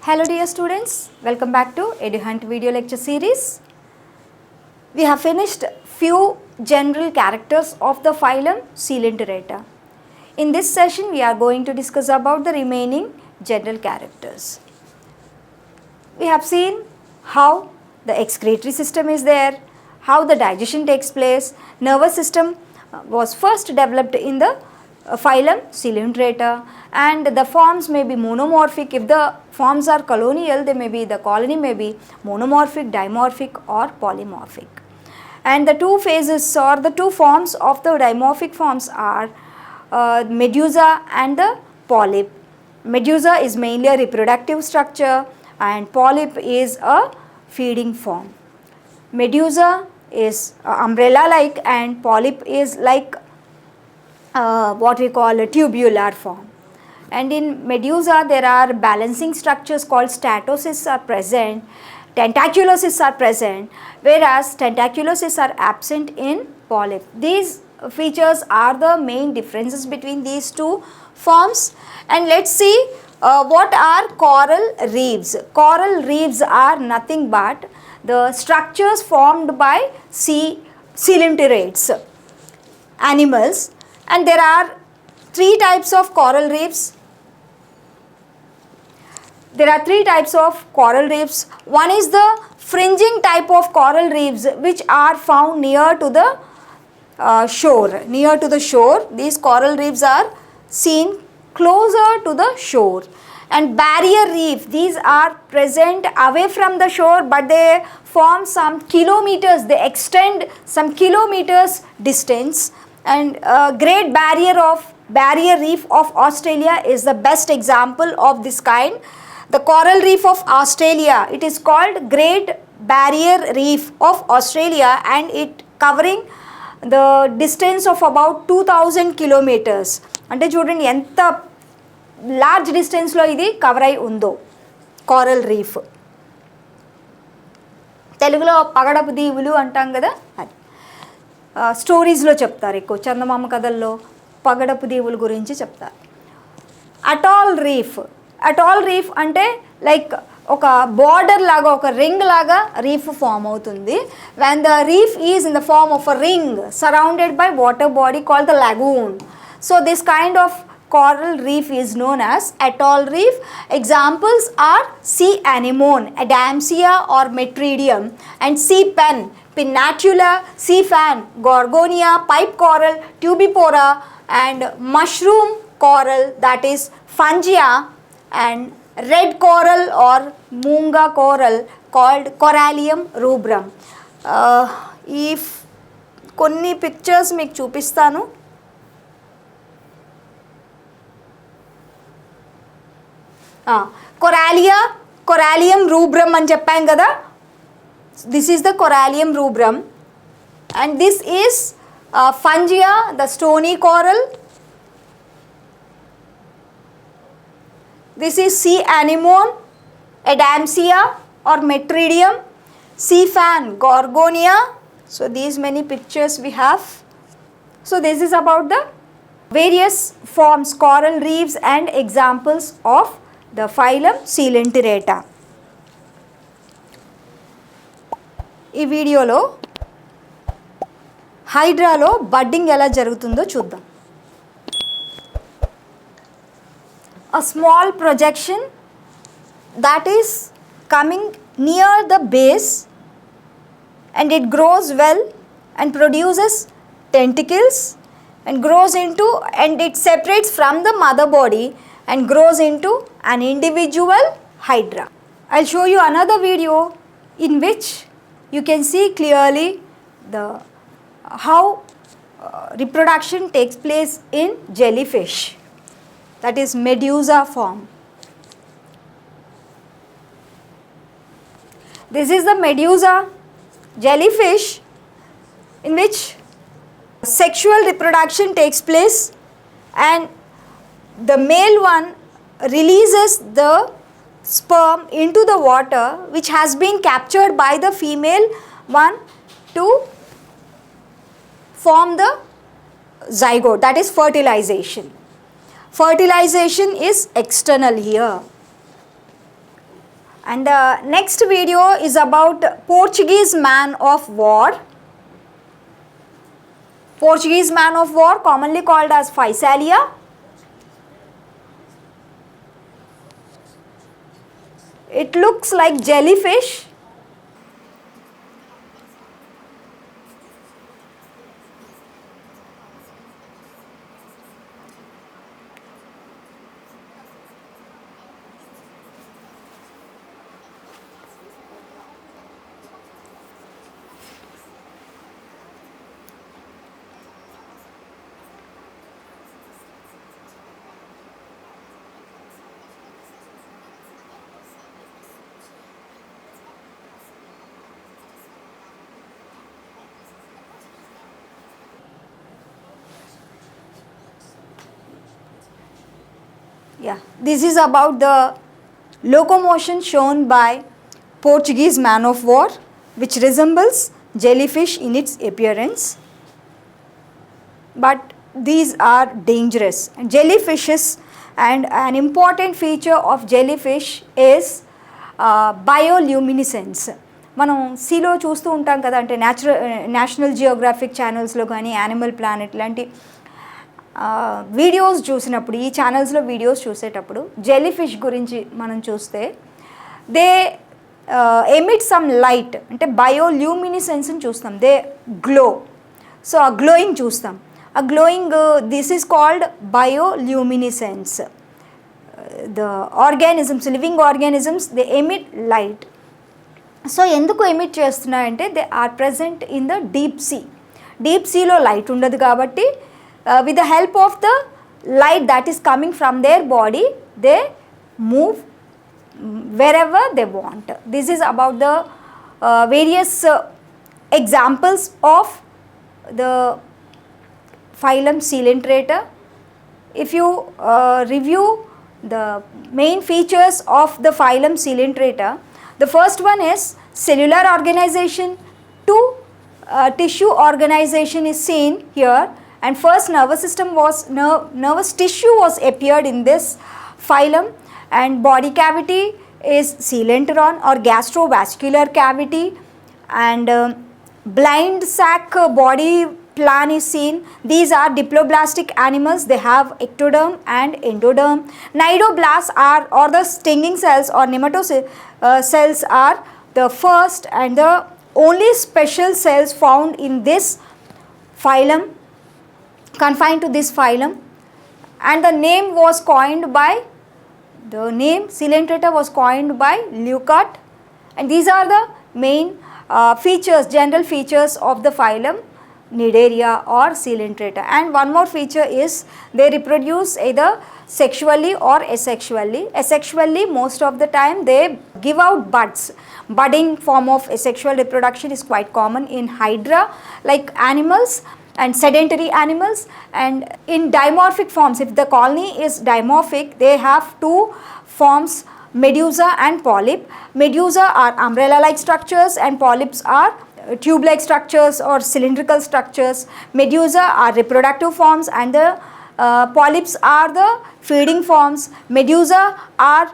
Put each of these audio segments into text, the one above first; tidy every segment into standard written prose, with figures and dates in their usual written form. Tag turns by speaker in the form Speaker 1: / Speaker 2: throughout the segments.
Speaker 1: Hello dear students, welcome back to EduHunt video lecture series. We have finished few general characters of the phylum Coelenterata. In this session we are going to discuss about the remaining general characters. We have seen how the excretory system is there, how the digestion takes place, nervous system was first developed in the phylum Coelenterata, and the forms may be monomorphic. If the forms are colonial, the colony may be monomorphic, dimorphic or polymorphic. And the two phases or the two forms of the dimorphic forms are medusa and the polyp. Medusa is mainly a reproductive structure and polyp is a feeding form. Medusa is umbrella like and polyp is like what we call a tubular form. And in medusa there are balancing structures called statocysts are present, tentaculocysts are present, whereas tentaculocysts are absent in polyp. These features are the main differences between these two forms. And let's see what are coral reefs. Coral reefs are nothing but the structures formed by coelenterate animals. And there are three types of coral reefs. There are three types of coral reefs. One is the fringing type of coral reefs which are found near to the shore. Near to the shore, these coral reefs are seen closer to the shore. And barrier reef, these are present away from the shore but they form some kilometers, they extend some kilometers distance. And Great Barrier Reef of Australia is the best example of this kind. The coral reef of Australia, it is called Great Barrier Reef of Australia and it covering the distance of about 2000 kilometers. అంటే చూడండి ఎంత large డిస్టెన్స్లో ఇది cover అయి ఉందో coral reef. తెలుగులో పగడపు దీవులు అంటాం కదా, అది స్టోరీస్లో చెప్తారు, ఎక్కువ చందమామ కథల్లో పగడపు దీవుల గురించి చెప్తారు. అటాల్ రీఫ్ అంటే లైక్ ఒక బార్డర్ లాగా, ఒక రింగ్ లాగా రీఫ్ ఫామ్ అవుతుంది. when the reef is in the form of a ring surrounded by water body called the lagoon. So this kind of coral reef is known as atoll reef. Examples are sea anemone, Adamsia or Metridium, and sea pen, Pinnatula, sea fan, Gorgonia, pipe coral, Tubipora, and mushroom coral, that is Fungia, and red coral or Munga coral called Corallium rubrum. If కొన్ని pictures మీకు చూపిస్తాను. Corallium rubrum అని చెప్పాం కదా, this is the Corallium rubrum and this is Fungia, the stony coral. This is sea anemone, Adamsia or Metridium, sea fan, Gorgonia. So these many pictures we have. So this is about the various forms, coral reefs and examples of the phylum Coelenterata. ఈ వీడియోలో హైడ్రాలో budding ఎలా జరుగుతుందో చూద్దాం. A small projection that is coming near the base and it grows well and produces tentacles and grows into, and it separates from the mother body and grows into an individual hydra. I'll show you another video in which you can see clearly the how reproduction takes place in jellyfish, that is medusa form. This is the medusa, jellyfish, in which sexual reproduction takes place and the male one releases the sperm into the water which has been captured by the female one to form the zygote, that is fertilization. Fertilization is external here. And the next video is about Portuguese man of war. Portuguese man of war, commonly called as Physalia. It looks like jellyfish. Yeah, this is about the locomotion shown by Portuguese man of war, which resembles jellyfish in its appearance. But these are dangerous. Jellyfishes, and an important feature of jellyfish is bioluminescence. మనం సీలో చూస్తూ ఉంటాం కదా, అంటే national Geographic ఛానల్స్లో కానీ animal planet లాంటి videos చూసినప్పుడు, ఈ ఛానల్స్లో వీడియోస్ చూసేటప్పుడు జెల్లీఫిష్ గురించి మనం చూస్తే దే ఎమిట్ సమ్ లైట్, అంటే బయోల్యూమినిసెన్స్ని చూస్తాం, దే గ్లో. సో ఆ గ్లోయింగ్ చూస్తాం, ఆ glowing, this is called bioluminescence. The organisms, living organisms, they emit light. So ఎందుకు ఎమిట్ చేస్తున్నాయంటే they are present in the deep sea. Deep సీలో లైట్ ఉండదు కాబట్టి with the help of the light that is coming from their body, they move wherever they want. This is about the various examples of the phylum Coelenterata. If you review the main features of the phylum Coelenterata, the first one is cellular organization. Two, tissue organization is seen here. And first nervous system was, nervous tissue was appeared in this phylum, and body cavity is coelenteron or gastrovascular cavity, and blind sac body plan is seen. These are diploblastic animals, they have ectoderm and endoderm. Cnidoblasts are, or the stinging cells or cells are the first and the only special cells found in this phylum, confined to this phylum, and the name was coined by, the name Coelenterata was coined by Leucart, and these are the main features, general features of the phylum Cnidaria or Coelenterata. And one more feature is they reproduce either sexually or asexually. Asexually, most of the time they give out buds. Budding form of asexual reproduction is quite common in Hydra like animals and sedentary animals. And in dimorphic forms, if the colony is dimorphic, they have two forms, medusa and polyp. Medusa are umbrella like structures and polyps are tube like structures or cylindrical structures. Medusa are reproductive forms and the polyps are the feeding forms. Medusa are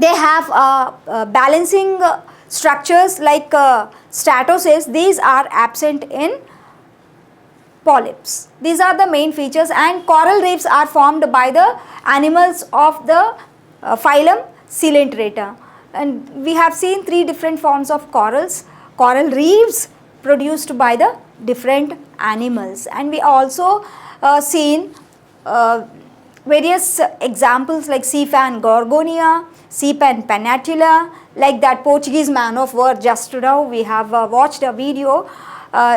Speaker 1: they have balancing structures like statosis. These are absent in polyps. These are the main features, and coral reefs are formed by the animals of the phylum Coelenterata. And we have seen three different forms of corals, coral reefs produced by the different animals. And we also seen various examples like sea fan gorgonia, sea pan penatula, like that Portuguese man of war. Just now we have watched a video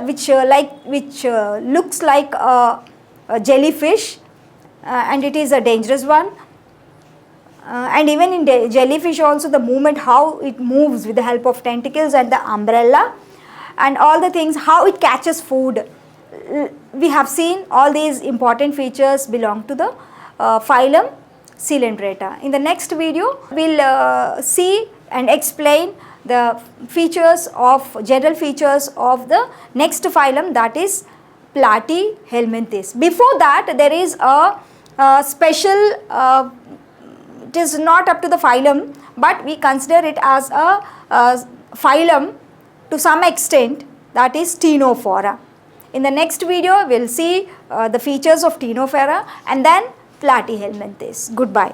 Speaker 1: which looks like a jellyfish, and it is a dangerous one. and even in jellyfish also the movement, how it moves with the help of tentacles and the umbrella, and all the things, how it catches food. We have seen all these important features belong to the phylum Coelenterata. In the next video, we'll see and explain the general features of the next phylum, that is Platyhelminthes. Before that, there is a special, it is not up to the phylum, but we consider it as a phylum to some extent, that is Ctenophora. In the next video, we'll see the features of Ctenophora and then Platyhelminthes. Goodbye.